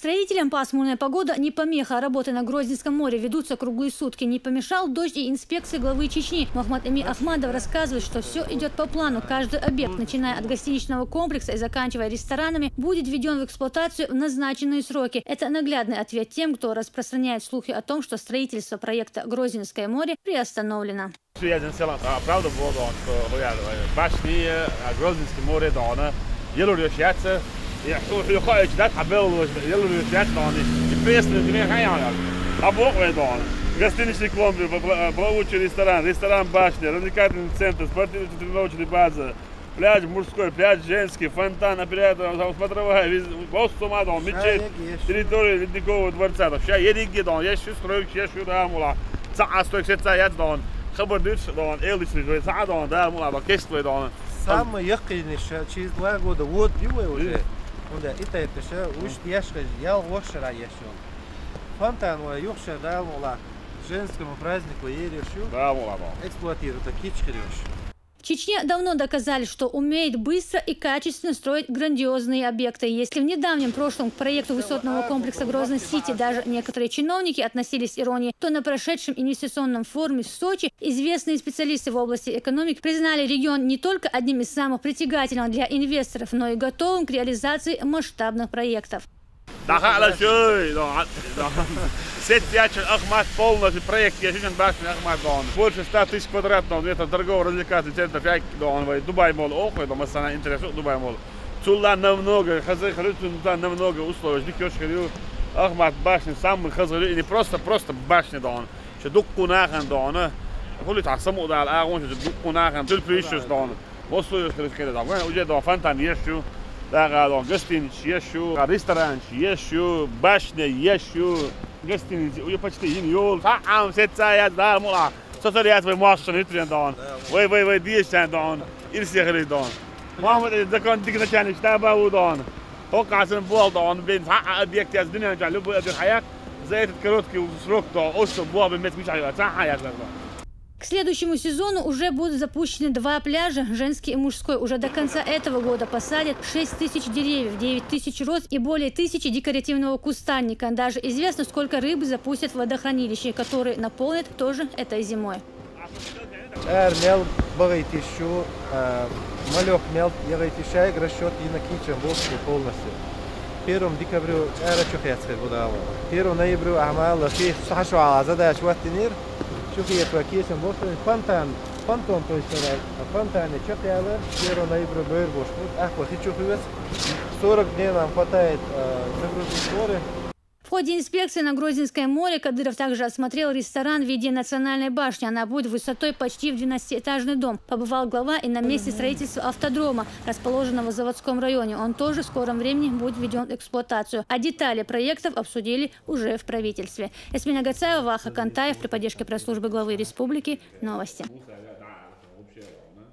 Строителям пасмурная погода не помеха. Работы на Грозненском море ведутся круглые сутки. Не помешал дождь и инспекции главы Чечни. Мухаммад Эмир Ахмадов рассказывает, что все идет по плану. Каждый объект, начиная от гостиничного комплекса и заканчивая ресторанами, будет введен в эксплуатацию в назначенные сроки. Это наглядный ответ тем, кто распространяет слухи о том, что строительство проекта Грозненское море приостановлено. Гостиничный комплекс, плавучий ресторан «Башня», развлекательный центр, спортивно-тренировочная база, пляж мужской, пляж женский, фонтан, оператор, смотровая, мечеть, территория Ледникового дворца. Сейчас единги, есть стройки, есть рамула, стройки, самое якорное, через 2 года, вот его уже, это еще, уж я лошара еще. Фонтан, юхша, да, мула, женскому празднику решил эксплуатировать кичкерёш. В Чечне давно доказали, что умеет быстро и качественно строить грандиозные объекты. Если в недавнем прошлом к проекту высотного комплекса Грозный-Сити даже некоторые чиновники относились с иронией, то на прошедшем инвестиционном форуме в Сочи известные специалисты в области экономики признали регион не только одним из самых притягательных для инвесторов, но и готовым к реализации масштабных проектов. Сеть Ахмад полностью проект Башня Ахмад. Больше 100 тысяч квадратных метров торгово-развлекательный центр Дубай Мол. Охуй, дома sana интересует Дубай Мол. Чулла намного, намного условий. Ахмад башня самый хазарю, и не просто башня дон. Что дукку нахан дон. Хули так саму дал, а он же дукку нахан. Только еще дон. Условия скажем, да. Уже до фонтан еще. Да, гостиниц еще, ресторан еще, башня еще, гостиница, уже почти иньол. Там сетая, да, мула. Сотворят вы машины, трендон. Вы действуете дон, или сехали дон. Мухаммад закон дигначальник штаба удон. Хокасен был дон, бин объект я сдвинул, любой объект хаяк. За этот короткий срок то осо было бы метмичай, хаяк. К следующему сезону уже будут запущены 2 пляжа, женский и мужской. Уже до конца этого года посадят 6 тысяч деревьев, 9 тысяч роз и более 1000 декоративного кустарника. Даже известно, сколько рыбы запустят в водохранилище, которые наполнят тоже этой зимой. Первым декабрю первым ноябрю амал شوفي كيسن بوصل فانتان تو يشتغل فانتان شقيالة 1 ноября بيربوش أحوال تشوفي بس 40 дней нам хватает загрузить море. В ходе инспекции на Грозненское море Кадыров также осмотрел ресторан в виде национальной башни. Она будет высотой почти в 12-этажный дом. Побывал глава и на месте строительства автодрома, расположенного в заводском районе. Он тоже в скором времени будет введен в эксплуатацию. А детали проектов обсудили уже в правительстве. Ясмина Гацаева, Ваха Кантаев при поддержке пресс-службы главы республики. Новости.